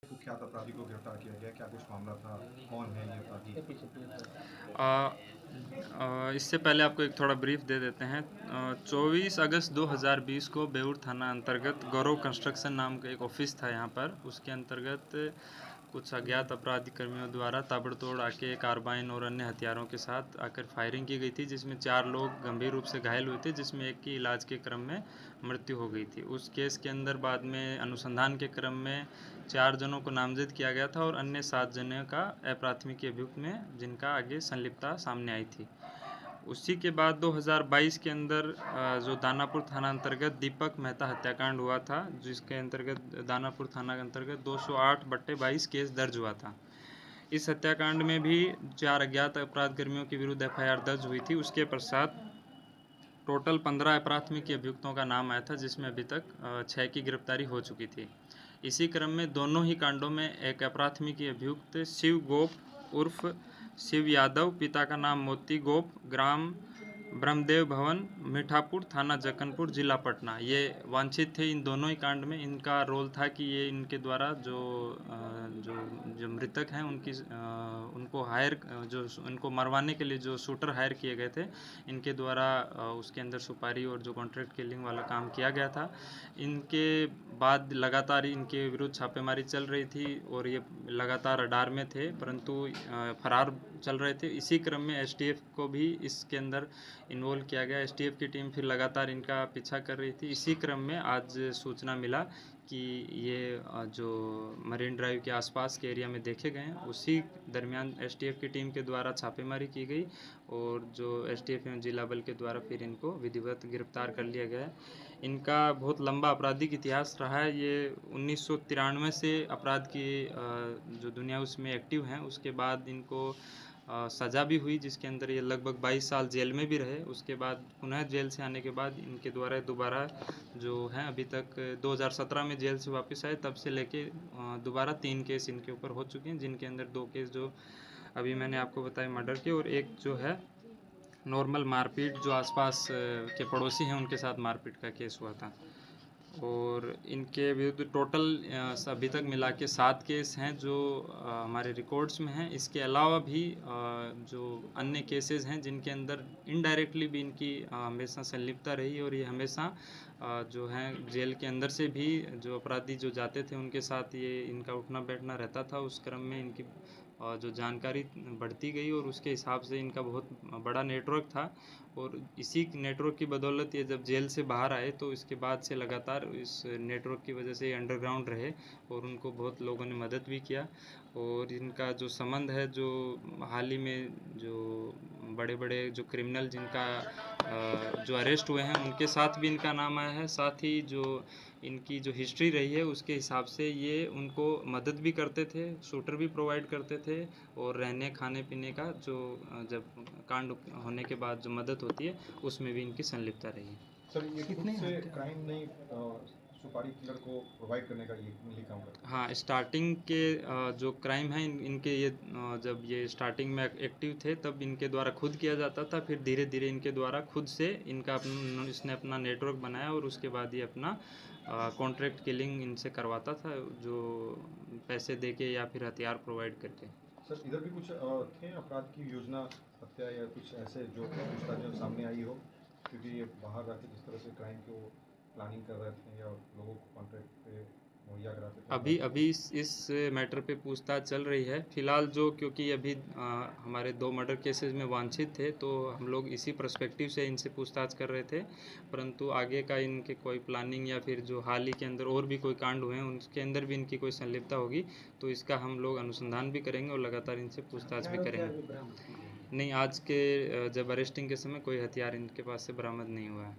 कुख्यात अपराधी को गिरफ्तार किया गया, क्या कुछ मामला था, कौन है ये अपराधी? इससे पहले आपको एक थोड़ा ब्रीफ दे देते हैं। 24 अगस्त 2020 को बेउर थाना अंतर्गत गौरव कंस्ट्रक्शन नाम का एक ऑफिस था यहाँ पर। उसके अंतर्गत कुछ अज्ञात अपराधी कर्मियों द्वारा ताबड़तोड़ आके कार्बाइन और अन्य हथियारों के साथ आकर फायरिंग की गई थी, जिसमें 4 लोग गंभीर रूप से घायल हुए थे, जिसमें एक की इलाज के क्रम में मृत्यु हो गई थी। उस केस के अंदर बाद में अनुसंधान के क्रम में 4 जनों को नामजद किया गया था और अन्य 7 जनों का अप्राथमिकी अभियुक्त में जिनका आगे संलिप्तता सामने आई थी। उसी के बाद 2022 के अंदर जो दानापुर थाना अंतर्गत दीपक मेहता हत्याकांड हुआ था, जिसके अंतर्गत दानापुर थाना के अंतर्गत 208/22 केस दर्ज हुआ था। इस हत्याकांड में भी 4 अज्ञात अपराध कर्मियों के विरुद्ध FIR दर्ज हुई थी। उसके पश्चात टोटल 15 अप्राथमिकी अभियुक्तों का नाम आया था, जिसमें अभी तक 6 की गिरफ्तारी हो चुकी थी। इसी क्रम में दोनों ही कांडों में एक अप्राथमिकी अभियुक्त शिव गोप उर्फ शिव यादव, पिता का नाम मोती गोप, ग्राम ब्रह्मदेव भवन, मीठापुर, थाना जक्कनपुर, जिला पटना, ये वांछित थे। इन दोनों ही कांड में इनका रोल था कि ये इनके द्वारा जो जो मृतक हैं उनको जो उनको मरवाने के लिए जो शूटर हायर किए गए थे, इनके द्वारा उसके अंदर सुपारी और जो कॉन्ट्रैक्ट किलिंग वाला काम किया गया था। इनके बाद लगातार इनके विरुद्ध छापेमारी चल रही थी और ये लगातार रडार में थे, परंतु फरार चल रहे थे। इसी क्रम में STF को भी इसके अंदर इन्वॉल्व किया गया। STF की टीम फिर लगातार इनका पीछा कर रही थी। इसी क्रम में आज सूचना मिला कि ये जो मरीन ड्राइव के आसपास के एरिया में देखे गए हैं, उसी दरमियान STF की टीम के द्वारा छापेमारी की गई और जो STF एवं जिला बल के द्वारा फिर इनको विधिवत गिरफ्तार कर लिया गया है। इनका बहुत लंबा आपराधिक इतिहास रहा है। ये 1993 से अपराध की जो दुनिया उसमें एक्टिव हैं। उसके बाद इनको सज़ा भी हुई, जिसके अंदर ये लगभग 22 साल जेल में भी रहे। उसके बाद पुनः जेल से आने के बाद इनके द्वारा दोबारा जो हैं, अभी तक 2017 में जेल से वापस आए, तब से लेके दोबारा 3 केस इनके ऊपर हो चुके हैं, जिनके अंदर 2 केस जो अभी मैंने आपको बताया मर्डर के, और एक जो है नॉर्मल मारपीट, जो आसपास के पड़ोसी हैं उनके साथ मारपीट का केस हुआ था। और इनके विरुद्ध टोटल अभी तक मिला के 7 केस हैं जो हमारे रिकॉर्ड्स में हैं। इसके अलावा भी जो अन्य केसेस हैं जिनके अंदर इनडायरेक्टली भी इनकी हमेशा संलिप्तता रही, और ये हमेशा जो हैं जेल के अंदर से भी जो अपराधी जो जाते थे उनके साथ ये इनका उठना बैठना रहता था। उस क्रम में इनकी जो जानकारी बढ़ती गई और उसके हिसाब से इनका बहुत बड़ा नेटवर्क था, और इसी नेटवर्क की बदौलत ये जब जेल से बाहर आए तो इसके बाद से लगातार इस नेटवर्क की वजह से अंडरग्राउंड रहे और उनको बहुत लोगों ने मदद भी किया। और इनका जो संबंध है, जो हाल ही में जो बड़े बड़े जो क्रिमिनल जिनका जो अरेस्ट हुए हैं उनके साथ भी इनका नाम आया है। साथ ही जो इनकी जो हिस्ट्री रही है उसके हिसाब से ये उनको मदद भी करते थे, शूटर भी प्रोवाइड करते थे, और रहने खाने पीने का जो जब कांड होने के बाद जो मदद होती है उसमें भी इनकी संलिप्तता रही है। सर, ये खुद से क्राइम नहीं, सुपारी किलर को प्रोवाइड करने का ये मेनली काम करते हैं? हाँ, स्टार्टिंग के जो क्राइम है इनके ये जब ये स्टार्टिंग में एक्टिव थे तब इनके द्वारा खुद किया जाता था, फिर धीरे धीरे इनके द्वारा खुद से इसने अपना नेटवर्क बनाया और उसके बाद ये अपना कॉन्ट्रैक्ट किलिंग इनसे करवाता था, जो पैसे दे के या फिर हथियार प्रोवाइड करके। सर, इधर भी कुछ थे अपराध की योजना, हत्या या कुछ ऐसे जो पूछताछ में सामने आई हो? क्योंकि ये बाहर रहते जिस तरह से क्राइम की वो प्लानिंग कर रहे थे या लोगों को कॉन्ट्रैक्ट पे मुहैया कराते थे अभी इस मैटर पे पूछताछ चल रही है फिलहाल, जो क्योंकि अभी हमारे 2 मर्डर केसेस में वांछित थे, तो हम लोग इसी पर्सपेक्टिव से इनसे पूछताछ कर रहे थे। परंतु आगे का इनके कोई प्लानिंग या फिर जो हाल ही के अंदर और भी कोई कांड हुए हैं उनके अंदर भी इनकी कोई संलिप्तता होगी तो इसका हम लोग अनुसंधान भी करेंगे और लगातार इनसे पूछताछ भी करेंगे। नहीं, आज के जब अरेस्टिंग के समय कोई हथियार इनके पास से बरामद नहीं हुआ है।